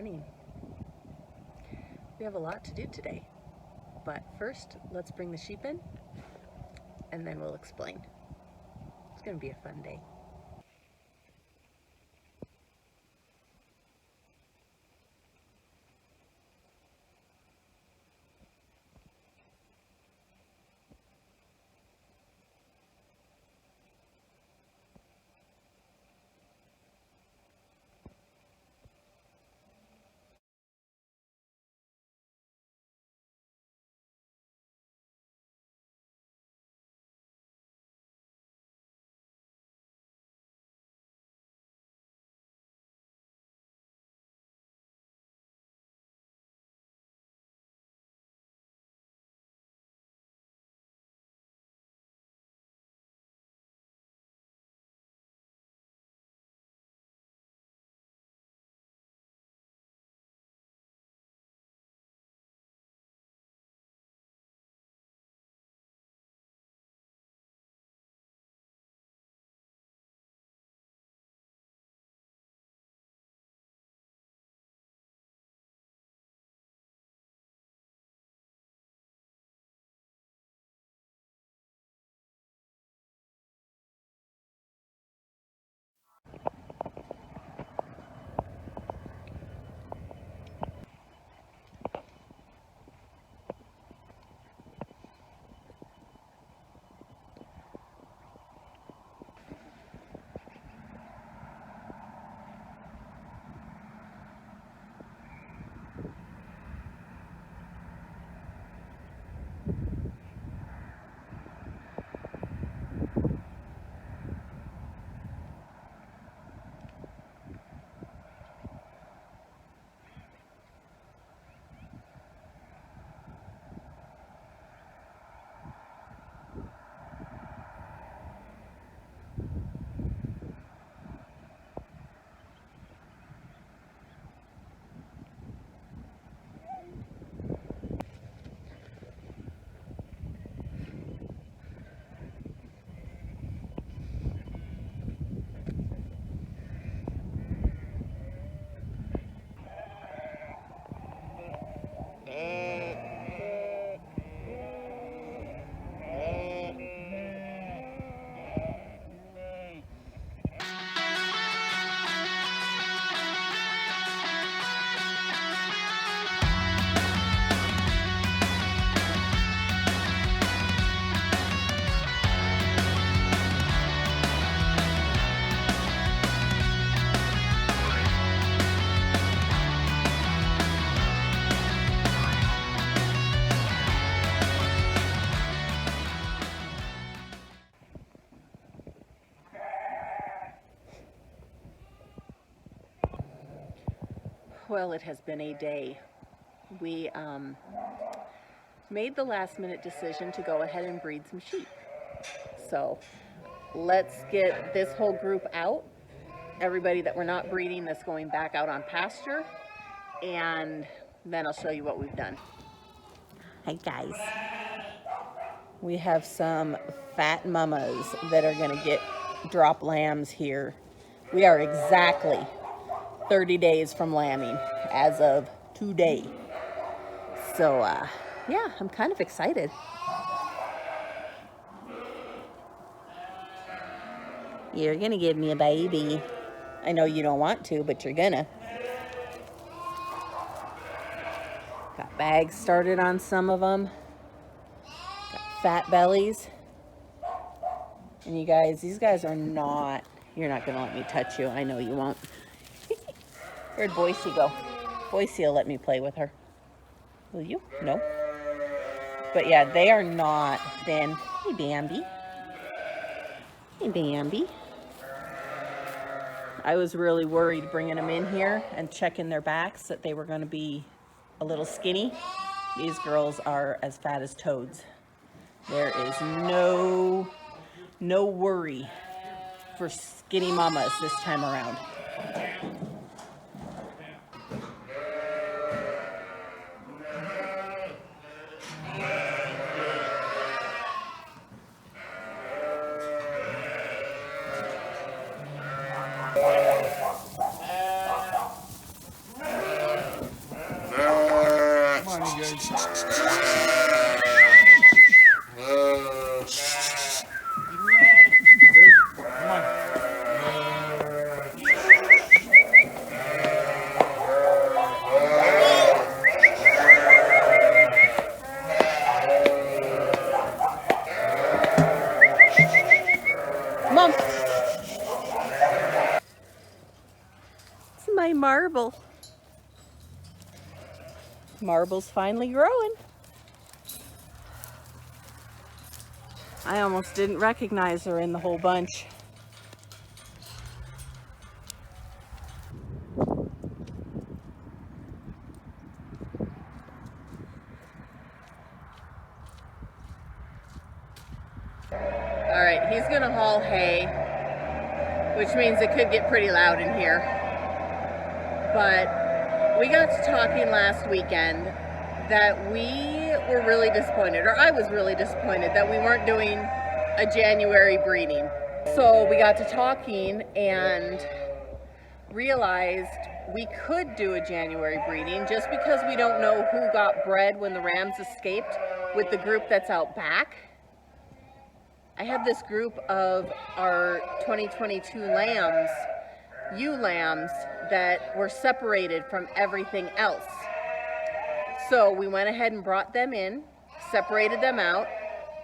morning. We have a lot to do today, but first let's bring the sheep in and then we'll explain. It's going to be a fun day. Well, it has been a day. We made the last minute decision to go ahead and breed some sheep. So let's get this whole group out. Everybody that we're not breeding that's going back out on pasture. And then I'll show you what we've done. Hi guys. We have some fat mamas that are going to get drop lambs here. We are exactly 30 days from lambing as of today. So yeah, I'm kind of excited. You're gonna give me a baby. I know you don't want to, but you're gonna. Got bags started on some of them. Got fat bellies. And you guys, these guys are not, you're not gonna let me touch you. I know you won't. Where'd Boise go? Boise will let me play with her. Will you? No. But yeah, they are not thin. Hey, Bambi. Hey, Bambi. I was really worried bringing them in here and checking their backs that they were going to be a little skinny. These girls are as fat as toads. There is no worry for skinny mamas this time around. Marble. Marble's finally growing. I almost didn't recognize her in the whole bunch. All right, he's gonna haul hay, which means it could get pretty loud in here. But we got to talking last weekend that we were really disappointed, or I was really disappointed that we weren't doing a January breeding. So we got to talking and realized we could do a January breeding just because we don't know who got bred when the rams escaped with the group that's out back. I have this group of our 2022 lambs, ewe lambs, that were separated from everything else. So we went ahead and brought them in, separated them out,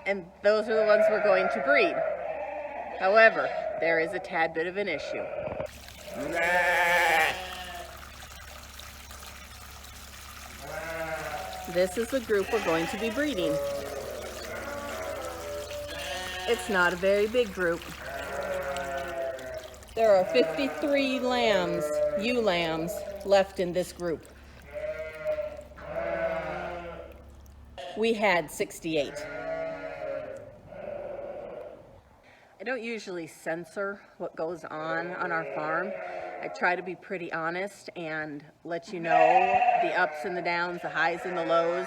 and those are the ones we're going to breed. However, there is a tad bit of an issue. This is the group we're going to be breeding. It's not a very big group. There are 53 lambs, ewe lambs, left in this group. We had 68. I don't usually censor what goes on our farm. I try to be pretty honest and let you know the ups and the downs, the highs and the lows.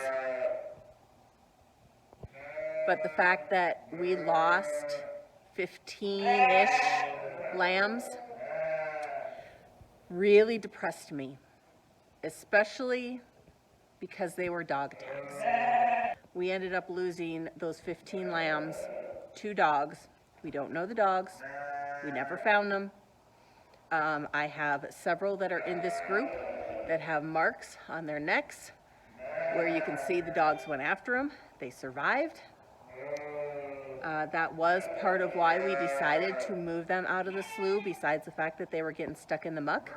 But the fact that we lost 15-ish lambs really depressed me, especially because they were dog attacks. We ended up losing those 15 lambs to dogs. We don't know the dogs. We never found them. I have several that are in this group that have marks on their necks where you can see the dogs went after them. They survived. That was part of why we decided to move them out of the slough, besides the fact that they were getting stuck in the muck.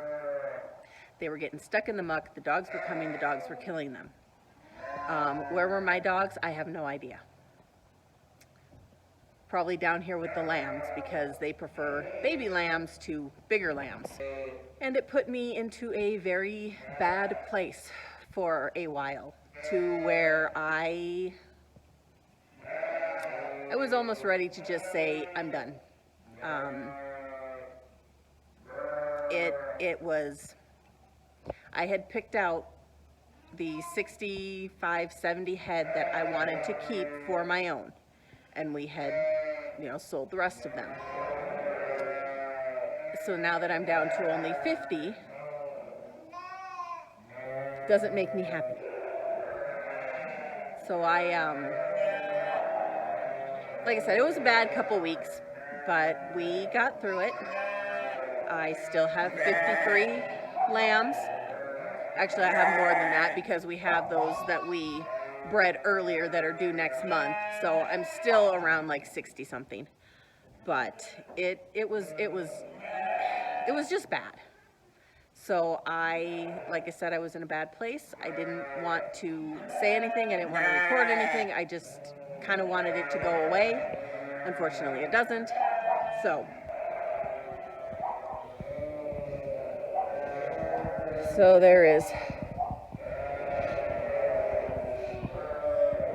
They were getting stuck in the muck. The dogs were coming. The dogs were killing them. Where were my dogs? I have no idea. Probably down here with the lambs, because they prefer baby lambs to bigger lambs. And it put me into a very bad place for a while, to where I was almost ready to just say, I'm done. I had picked out the 65, 70 head that I wanted to keep for my own. And we had, sold the rest of them. So now that I'm down to only 50, doesn't make me happy. So like I said, it was a bad couple weeks, but we got through it. I still have 53 lambs. Actually, I have more than that because we have those that we bred earlier that are due next month. So I'm still around like 60 something. But it was just bad. So like I said, I was in a bad place. I didn't want to say anything. I didn't want to record anything. I just kind of wanted it to go away. Unfortunately, it doesn't. So there is,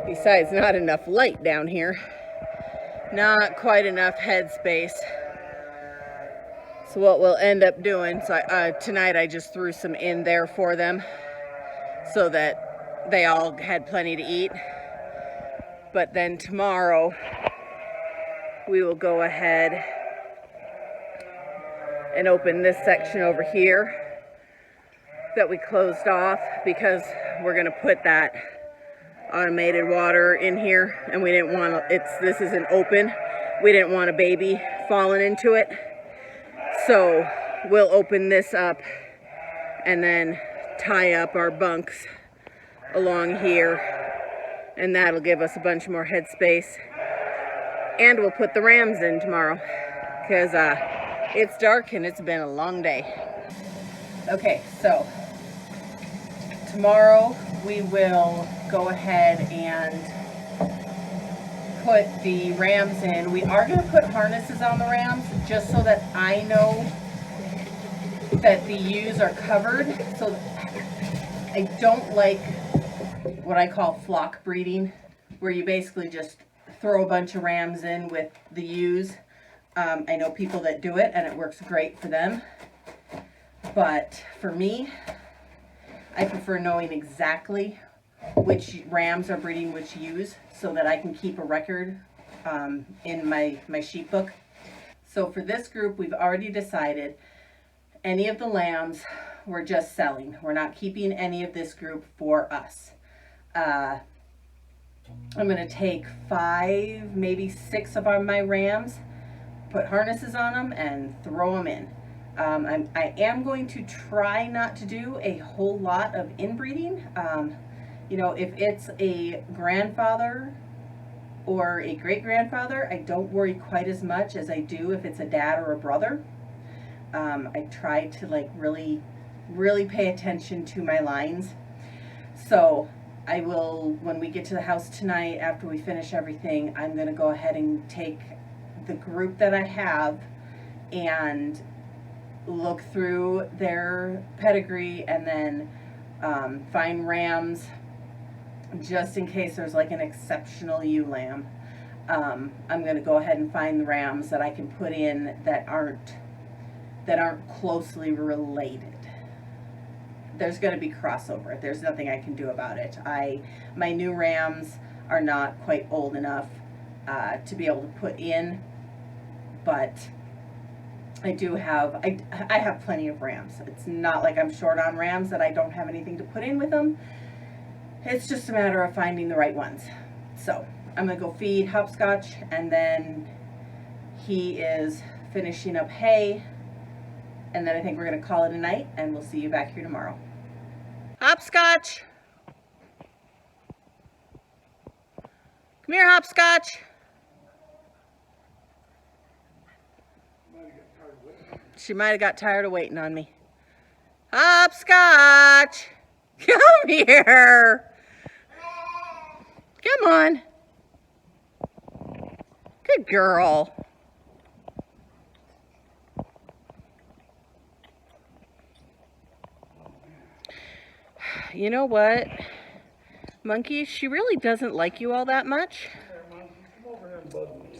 besides not enough light down here, not quite enough headspace. So what we'll end up doing, tonight I just threw some in there for them so that they all had plenty to eat. But then tomorrow we will go ahead and open this section over here that we closed off, because we're going to put that automated water in here, and we didn't want to, this isn't open. We didn't want a baby falling into it. So we'll open this up and then tie up our bunks along here, and that'll give us a bunch more headspace. And we'll put the rams in tomorrow, because it's dark and it's been a long day. Okay, so tomorrow we will go ahead and put the rams in. We are going to put harnesses on the rams just so that I know that the ewes are covered. So I don't like what I call flock breeding, where you basically just throw a bunch of rams in with the ewes. I know people that do it and it works great for them. But for me, I prefer knowing exactly which rams are breeding which ewes so that I can keep a record in my sheep book. So for this group, we've already decided any of the lambs we're just selling. We're not keeping any of this group for us. I'm going to take 5, maybe 6 of my rams, put harnesses on them, and throw them in. I am going to try not to do a whole lot of inbreeding. You know, if it's a grandfather or a great-grandfather, I don't worry quite as much as I do if it's a dad or a brother. I try to like really pay attention to my lines. So I will, when we get to the house tonight, after we finish everything, I'm going to go ahead and take the group that I have and look through their pedigree and then find rams just in case there's like an exceptional ewe lamb. I'm going to go ahead and find the rams that I can put in that aren't closely related. There's going to be crossover. There's nothing I can do about it. My new rams are not quite old enough to be able to put in, but I do have, I have plenty of rams. It's not like I'm short on rams that I don't have anything to put in with them. It's just a matter of finding the right ones. So I'm going to go feed Hopscotch, and then he is finishing up hay, and then I think we're going to call it a night, and we'll see you back here tomorrow. Hopscotch! Come here, Hopscotch! She might have got tired of waiting on me. Hopscotch! Come here! Come on. Good girl. You know what, Monkey? She really doesn't like you all that much. Come over here and bug me.